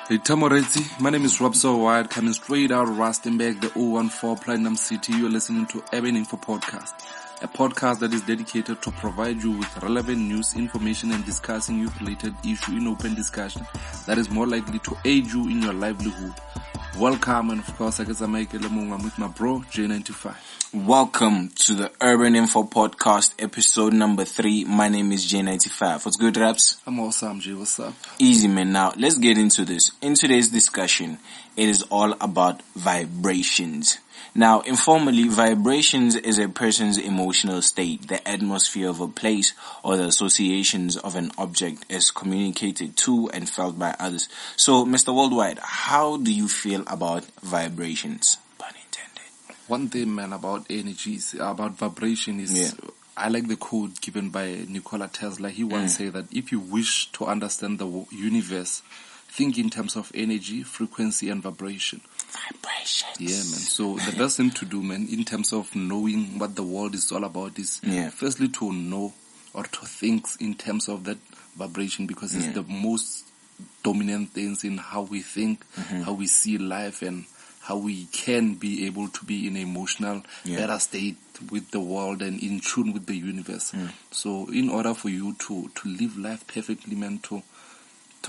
Hey Tamoretsi, my name is Rob So Wide, coming straight out of Rustenburg, the 014 Platinum City. You're listening to Urban Info Podcast, a podcast that is dedicated to provide you with relevant news, information, and discussing youth-related issue in open discussion that is more likely to aid you in your livelihood. Welcome, and of course, I'm with my bro, J95. Welcome to the Urban Info Podcast, episode number 3. My name is J95. What's good, Raps? I'm awesome, J. What's up? Easy, man. Now, let's get into this. In today's discussion, it is all about vibrations. Now, informally, vibrations is a person's emotional state, the atmosphere of a place, or the associations of an object as communicated to and felt by others. So, Mr. Worldwide, how do you feel about vibrations? Pun intended. One thing, man, about energies, about vibration is, I like the quote given by Nikola Tesla. He once said that if you wish to understand the universe, think in terms of energy, frequency, and vibration. Vibrations. Yeah, man. So the best thing to do, man, in terms of knowing what the world is all about is firstly to know or to think in terms of that vibration, because it's the most dominant things in how we think, how we see life, and how we can be able to be in an emotional, better state with the world and in tune with the universe. So in order for you to live life perfectly, man, to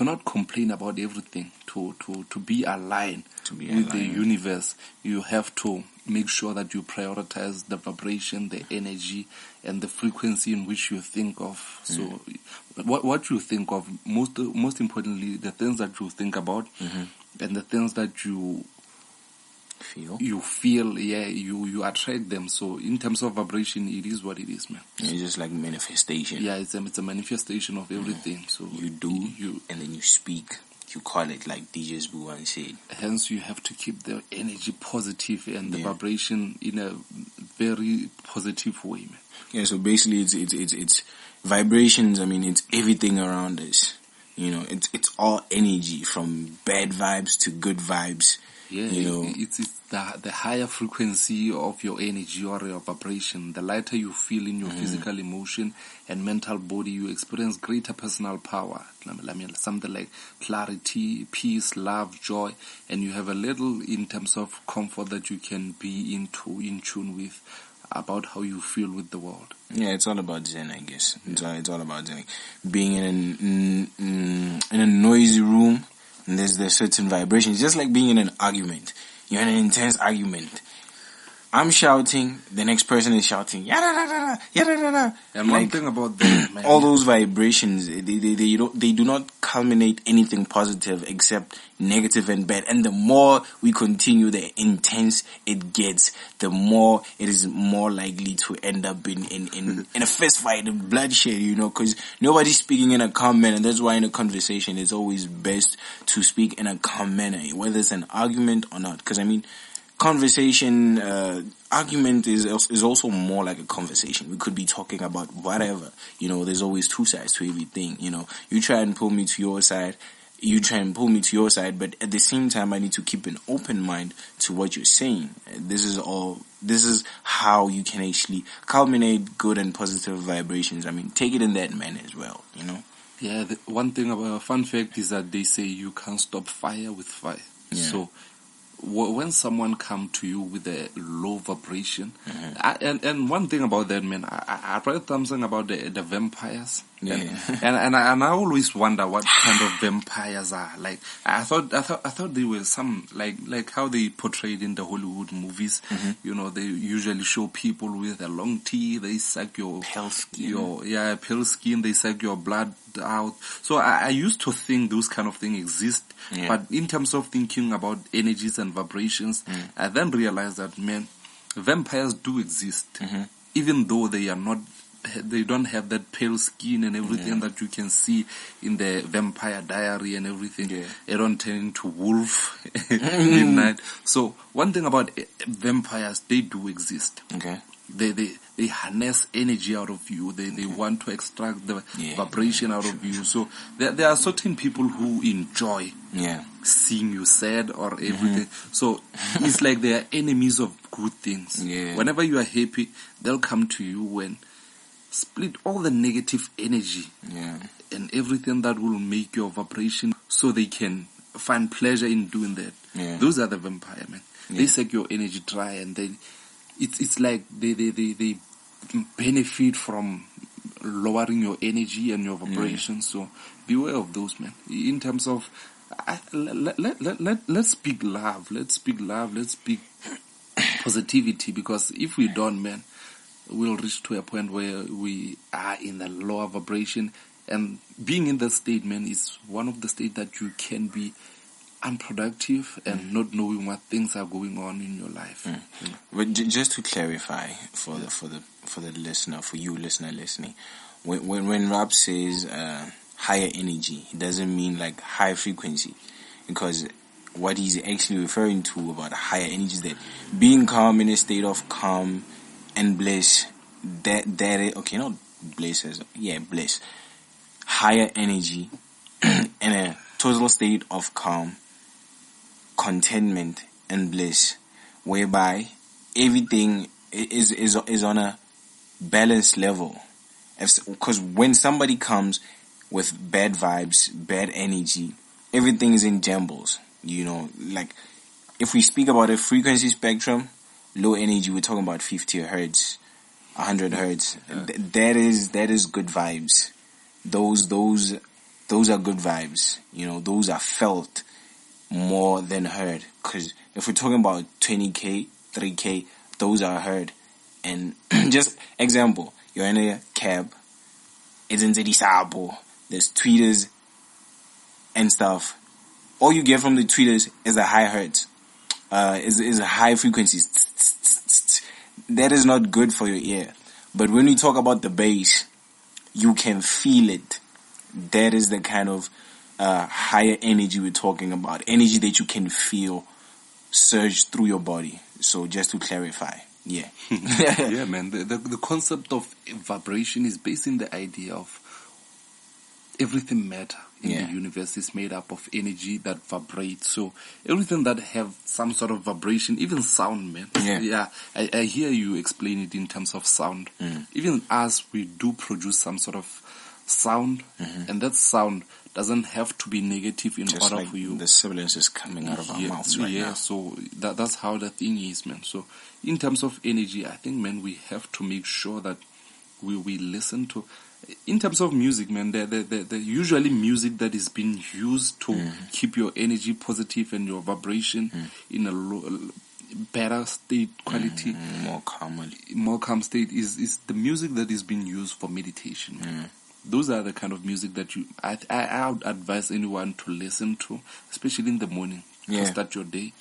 not complain about everything, to be aligned with the universe, you have to make sure that you prioritize the vibration, the energy, and the frequency in which you think of. So what you think of, most importantly, the things that you think about and the things that you feel, you attract them. So in terms of vibration, it is what it is, man. It's just like manifestation. Yeah, it's a manifestation of everything. So you do, and then you speak. You call it like DJ's Boo once said. Hence, you have to keep the energy positive and the vibration in a very positive way, man. Yeah, so basically it's vibrations. I mean, it's everything around us. You know, it's all energy, from bad vibes to good vibes. Yeah, it's the higher frequency of your energy or your vibration. The lighter you feel in your physical, emotion, and mental body, you experience greater personal power. Something like clarity, peace, love, joy, and you have a little in terms of comfort that you can be in tune with about how you feel with the world. Yeah, it's all about Zen, I guess. It's all about Zen. Being in a noisy room, and there's certain vibrations, just like being in an argument. You're in an intense argument. I'm shouting, the next person is shouting, yada-da-da-da, yada-da-da. And one thing about that, man, all those vibrations, they do not culminate anything positive except negative and bad. And the more we continue, the intense it gets, the more it is more likely to end up in a fist fight and bloodshed, because nobody's speaking in a calm manner. That's why in a conversation, it's always best to speak in a calm manner, whether it's an argument or not. Because, conversation, argument is also more like a conversation. We could be talking about whatever. There's always two sides to everything. You try and pull me to your side. You try and pull me to your side, but at the same time, I need to keep an open mind to what you're saying. This is how you can actually culminate good and positive vibrations. Take it in that manner as well, Yeah, one thing about a fun fact is that they say you can't stop fire with fire. Yeah. So when someone come to you with a low vibration, and one thing about that, man, I read something about the vampires, and I always wonder what kind of vampires are. Like I thought they were some like how they portrayed in the Hollywood movies. They usually show people with a long teeth. They suck your pale skin. Pale skin. They suck your blood out. So I used to think those kind of things exist, but in terms of thinking about energies and vibrations, I then realized that, man, vampires do exist, even though they don't have that pale skin and everything that you can see in the Vampire Diary and everything. They don't turn into wolf midnight. So one thing about vampires, they do exist. Okay. They harness energy out of you. They want to extract the vibration out of you. So there are certain people who enjoy seeing you sad or everything. So it's like they are enemies of good things. Whenever you are happy, they'll come to you and split all the negative energy and everything that will make your vibration, so they can find pleasure in doing that. Yeah. Those are the vampire, man. Yeah. They suck your energy dry, and then it's like they benefit from lowering your energy and your vibrations. So beware of those, man. In terms of let's speak love. Let's speak love. Let's speak positivity, because if we don't, man, we'll reach to a point where we are in a lower vibration, and being in that state, man, is one of the states that you can be unproductive and not knowing what things are going on in your life. But just to clarify for the listener, for you listener listening, when Rob says higher energy, it doesn't mean like high frequency, because what he's actually referring to about higher energy is that being calm, in a state of calm and bliss, that is, okay, not bliss, bliss, higher energy in a total state of calm, contentment and bliss, whereby everything is on a balanced level. Because when somebody comes with bad vibes, bad energy, everything is in jumbles. You know, like if we speak about a frequency spectrum, low energy, we're talking about 50 hertz, 100 hertz. That is good vibes. Those are good vibes. You know, those are felt more than heard. Because if we're talking about 20k, 3k, those are heard. And just example, you're in a cab, it's in the sabo, there's tweeters and stuff. All you get from the tweeters is a high hertz, is a high frequency. That is not good for your ear. But when we talk about the bass, you can feel it. That is the kind of higher energy we're talking about. Energy that you can feel surge through your body. So just to clarify. Yeah. Yeah, man. The concept of vibration is based in the idea of everything matter in the universe is made up of energy that vibrates. So everything that have some sort of vibration, even sound, man. Yeah. I hear you explain it in terms of sound. Even us, we do produce some sort of sound, and that sound doesn't have to be negative in just order like for you. The sibilance is coming out of our mouths right now. So that's how the thing is, man. So in terms of energy, I think, man, we have to make sure that we listen to. In terms of music, man, the usually music that is being used to keep your energy positive and your vibration in a better state quality, more calm state is the music that is being used for meditation. Those are the kind of music that I would advise anyone to listen to, especially in the morning to start your day.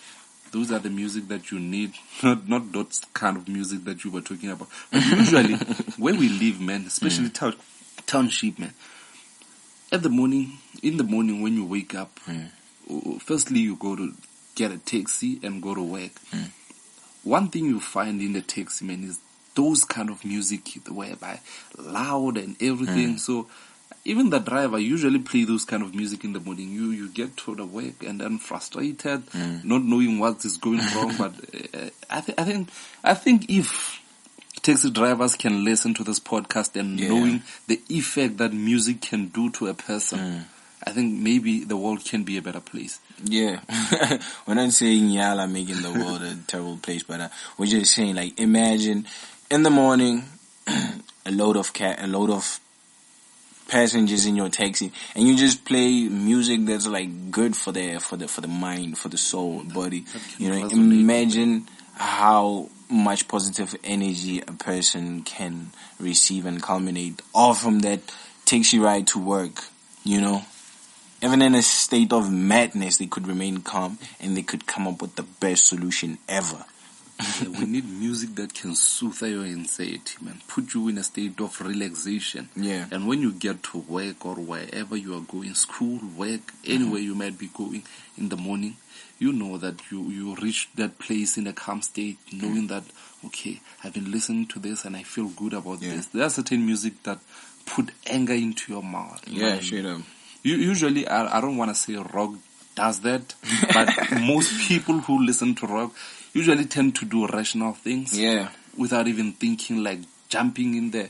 Those are the music that you need, not that kind of music that you were talking about. But usually, where we live, man, especially township, man, in the morning when you wake up, firstly you go to get a taxi and go to work. One thing you find in the taxi, man, is those kind of music whereby loud and everything. So even the driver usually play those kind of music in the morning. You get to the work and then frustrated, not knowing what is going wrong. But I think if taxi drivers can listen to this podcast and knowing the effect that music can do to a person, I think maybe the world can be a better place. Yeah. We're not saying Yala making the world a terrible place, but we're just saying, like, imagine in the morning, a load of passengers in your taxi, and you just play music that's like good for the mind, for the soul, body. You know, imagine how much positive energy a person can receive and culminate all from that taxi ride to work. You know, even in a state of madness, they could remain calm and they could come up with the best solution ever. We need music that can soothe your anxiety, man. Put you in a state of relaxation. Yeah. And when you get to work or wherever you are going, school, work, anywhere you might be going in the morning, you know that you reach that place in a calm state, knowing that, okay, I've been listening to this and I feel good about this. There are certain music that put anger into your mouth. Yeah, straight up. Usually, I don't want to say rock does that, but most people who listen to rock usually tend to do rational things without even thinking, like jumping in the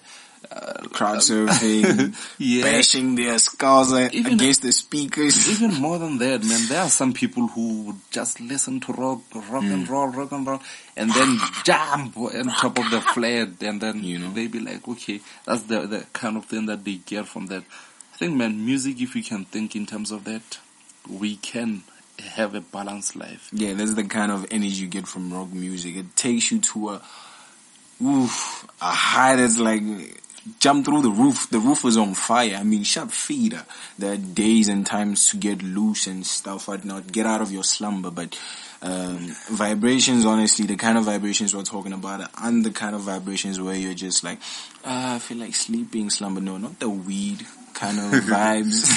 crowd surfing, bashing their skulls against the speakers. Even more than that, man, there are some people who would just listen to rock and roll, and then jump on top of the flat, and then they be like, okay, that's the kind of thing that they get from that. I think, man, music, if you can think in terms of that, we can have a balanced life. Yeah, that's the kind of energy you get from rock music. It takes you to a high that's like jump through the roof. The roof was on fire. I mean, shut feeder. There are days and times to get loose and stuff like that. Get out of your slumber. But vibrations, honestly, the kind of vibrations we're talking about aren't the kind of vibrations where you're just like, I feel like sleeping, slumber. No, not the weed kind of vibes.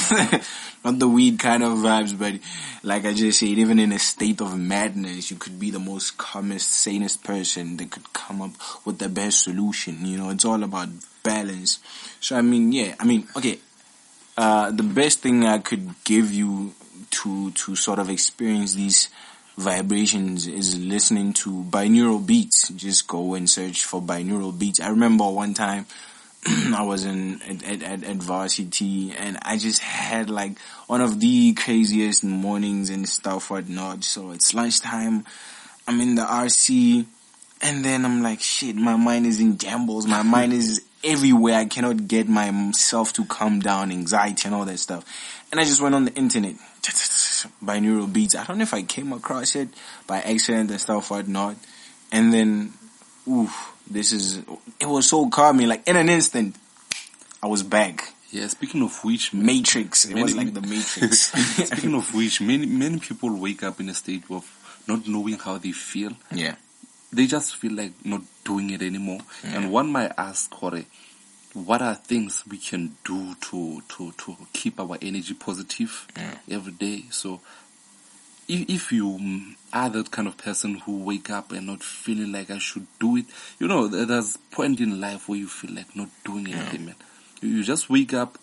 Not the weed kind of vibes, but like I just said, even in a state of madness, you could be the most calmest, sanest person that could come up with the best solution. It's all about balance. So, okay. The best thing I could give you to sort of experience these vibrations is listening to binaural beats. Just go and search for binaural beats. I remember one time I was at varsity, and I just had like one of the craziest mornings and stuff whatnot. So it's lunchtime, I'm in the RC, and then I'm like, shit, my mind is in jambles, my mind is everywhere, I cannot get myself to calm down, anxiety and all that stuff. And I just went on the internet, binaural beats. I don't know if I came across it by accident and stuff whatnot, and then it was so calming, like in an instant, I was back. Yeah, speaking of which, Matrix. It was like the Matrix. Speaking of which, many people wake up in a state of not knowing how they feel. Yeah. They just feel like not doing it anymore. Yeah. And one might ask, Corey, what are things we can do to keep our energy positive every day? So, if you are that kind of person who wake up and not feeling like I should do it, there's a point in life where you feel like not doing anything, man. You just wake up,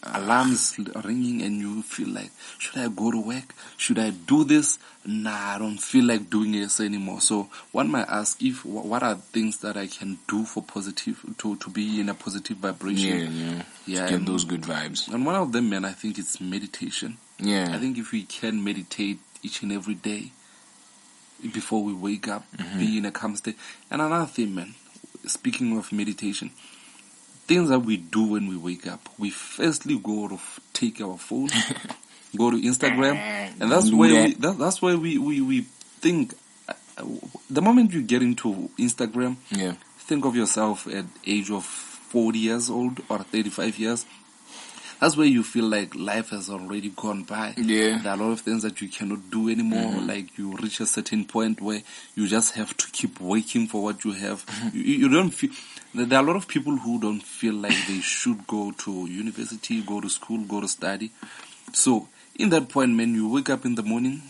alarms ringing, and you feel like, should I go to work? Should I do this? Nah, I don't feel like doing this anymore. So one might ask, what are things that I can do for positive, to be in a positive vibration? Yeah, to get those good vibes. And one of them, man, I think it's meditation. Yeah. I think if we can meditate each and every day before we wake up, be in a calm state. And another thing, man, speaking of meditation, things that we do when we wake up, we firstly go to take our phone, go to Instagram, and that's where we think. The moment you get into Instagram, think of yourself at age of 40 years old or 35 years. That's where you feel like life has already gone by. Yeah. There are a lot of things that you cannot do anymore. Like you reach a certain point where you just have to keep working for what you have. You don't feel. There are a lot of people who don't feel like they should go to university, go to school, go to study. So in that point, man, you wake up in the morning,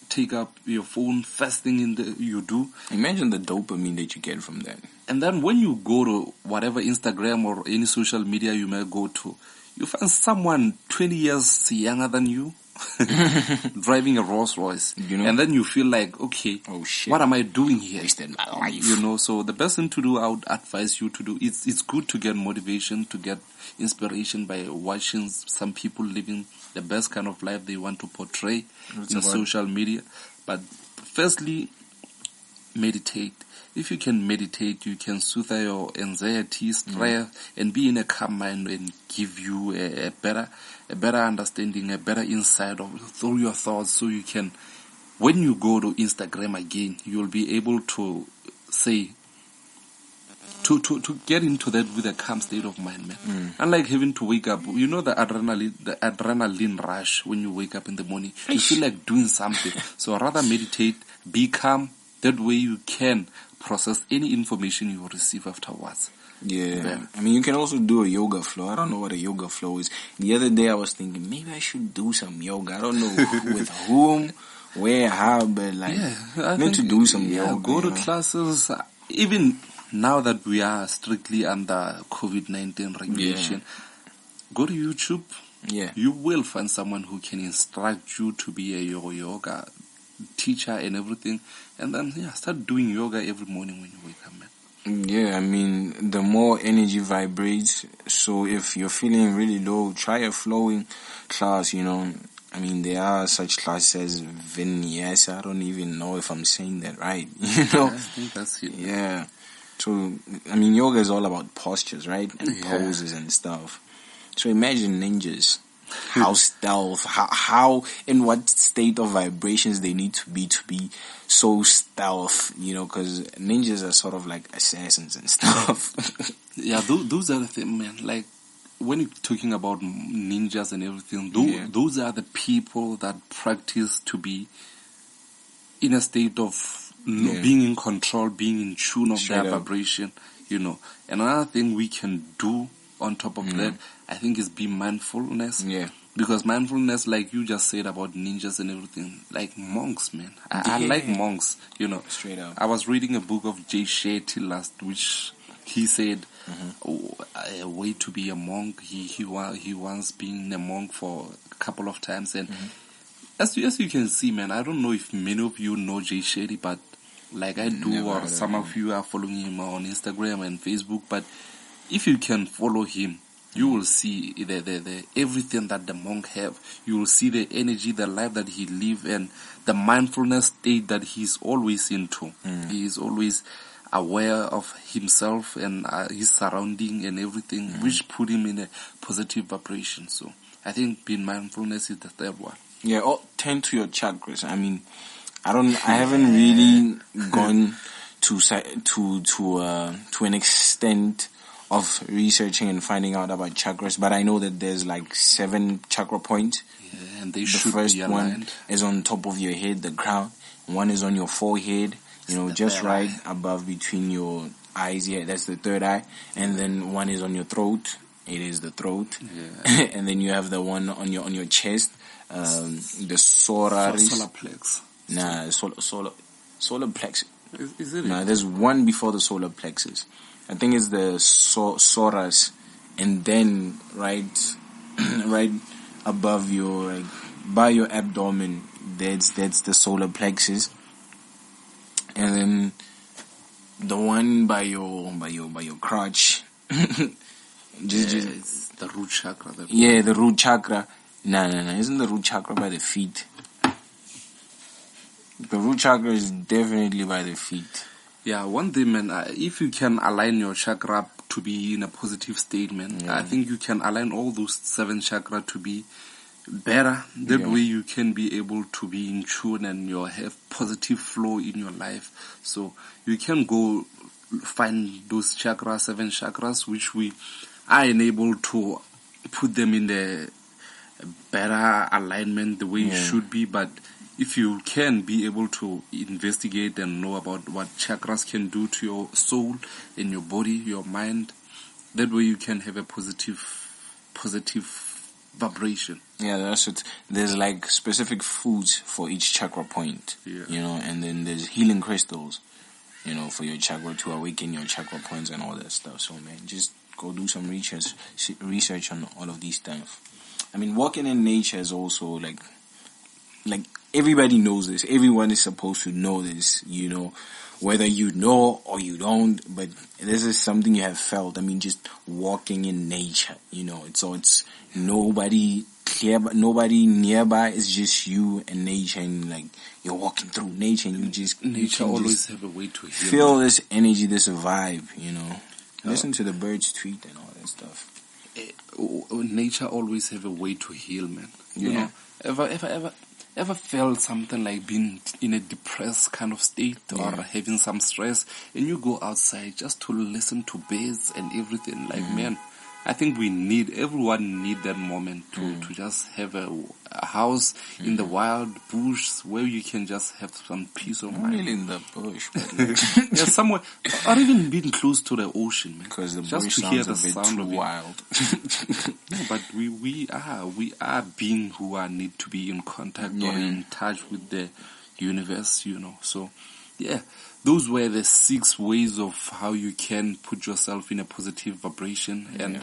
take up your phone, first thing you do. Imagine the dopamine that you get from that. And then when you go to whatever Instagram or any social media you may go to, you find someone 20 years younger than you driving a Rolls Royce. And then you feel like, okay, oh shit, what am I doing here? Wasted my life. So the best thing to do, I would advise you to do, it's good to get motivation, to get inspiration by watching some people living the best kind of life they want to portray in social media. But firstly, meditate. If you can meditate, you can soothe your anxiety, stress, and be in a calm mind and give you a better understanding, a better insight through your thoughts. So you can, when you go to Instagram again, you'll be able to say, to get into that with a calm state of mind, man. Unlike having to wake up, the adrenaline rush when you wake up in the morning, you feel like doing something. So rather meditate, be calm. That way you can process any information you receive afterwards. Yeah. I mean, you can also do a yoga flow. I don't know what a yoga flow is. The other day I was thinking, maybe I should do some yoga. I don't know with whom, where, how, but I need to do some yoga. Go to classes. Even now that we are strictly under COVID-19 regulation, go to YouTube. Yeah. You will find someone who can instruct you to be a yoga teacher and everything. And then, start doing yoga every morning when you wake up, man. Yeah, I mean, the more energy vibrates, so if you're feeling really low, try a flowing class, you know. I mean, there are such classes as Vinyasa. I don't even know if I'm saying that right, you know. I think that's it. Yeah. So, I mean, yoga is all about postures, right? And poses and stuff. So imagine ninjas. How stealth, how in what state of vibrations they need to be so stealth, you know, because ninjas are sort of like assassins and stuff. Yeah, those are the things, man. Like, when you're talking about ninjas and everything, those are the people that practice to be in a state of being in control, being in tune of their vibration, you know. Another thing we can do on top of that, I think, is be mindfulness. Yeah. Because mindfulness, like you just said about ninjas and everything, like monks, man. I like monks, you know. Straight up. I was reading a book of Jay Shetty last, which he said, a way to be a monk. He once been a monk for a couple of times, and as you can see, man, I don't know if many of you know Jay Shetty, but like I do, or some of you are following him on Instagram and Facebook. But if you can follow him, you will see the everything that the monk have. You will see the energy, the life that he live, and the mindfulness state that he's always into. He is always aware of himself and his surrounding and everything, which put him in a positive vibration. So I think being mindfulness is the third one. Yeah, tend to your chakras. I mean, I haven't really gone to an extent of researching and finding out about chakras, but I know that there's like 7 chakra points. Yeah, and they should be aligned. The first one is on top of your head, the crown. One is on your forehead, you know, just right above between your eyes. Yeah, that's the third eye. And then one is on your throat. It is the throat. Yeah. And then you have the one on your chest, the solar plex. Nah, solar plexus. Is it? Nah, there's one before the solar plexus. I think it's the soras, and then right above your, like, by your abdomen, that's the solar plexus, and then the one by your crotch. It's the root chakra. The root chakra. No, isn't the root chakra by the feet? The root chakra is definitely by the feet. Yeah, one thing, man, if you can align your chakra to be in a positive state, man, I think you can align all those 7 chakra to be better. That way you can be able to be in tune and you have positive flow in your life. So you can go find those 7 chakras, which we are enabled to put them in the better alignment the way it should be. But if you can be able to investigate and know about what chakras can do to your soul and your body, your mind, that way you can have a positive vibration. Yeah, that's it. There's like specific foods for each chakra point, you know, and then there's healing crystals, you know, for your chakra to awaken your chakra points and all that stuff. So, man, just go do some research on all of these stuff. I mean, walking in nature is also like everybody knows this. Everyone is supposed to know this, you know, whether you know or you don't, but this is something you have felt. I mean, just walking in nature, you know, it's nobody nearby. It's just you and nature, and like you're walking through nature, and you just nature always have a way to heal. Feel this energy, this vibe, you know. Listen to the birds tweet and all that stuff. Nature always have a way to heal, man. You know, ever felt something like being in a depressed kind of state or having some stress, and you go outside just to listen to birds and everything? Like, man, I think everyone need that moment to just have a house in the wild bush where you can just have some peace of mind. Really in the bush, but yeah, somewhere, or even being close to the ocean, man. Because the just bush to hear sounds the a bit sound too of wild. No, but we are beings who need to be in contact or in touch with the universe, you know. So, yeah. Those were the 6 ways of how you can put yourself in a positive vibration. And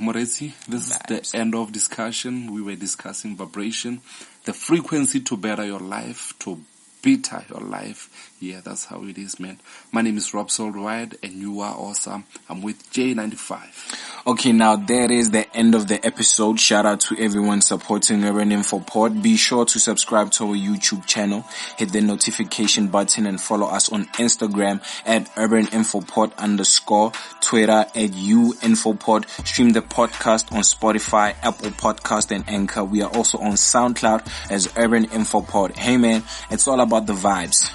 Moretsi, this is the end of discussion. We were discussing vibration, the frequency to better your life, to better your life. Yeah, that's how it is, man. My name is Rob Soldwide, and you are awesome. I'm with J95. Okay, now that is the end of the episode. Shout out to everyone supporting Urban InfoPod. Be sure to subscribe to our YouTube channel, hit the notification button, and follow us on Instagram at Urban InfoPod _, Twitter at UInfoPod. Stream the podcast on Spotify, Apple Podcast, and Anchor. We are also on SoundCloud as Urban InfoPod. Hey man, it's all about the vibes.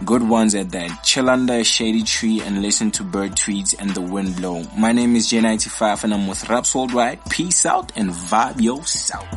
Good ones at that. Chill under a shady tree and listen to bird tweets and the wind blow. My name is J95 and I'm with Raps Worldwide. Peace out and vibe yourself.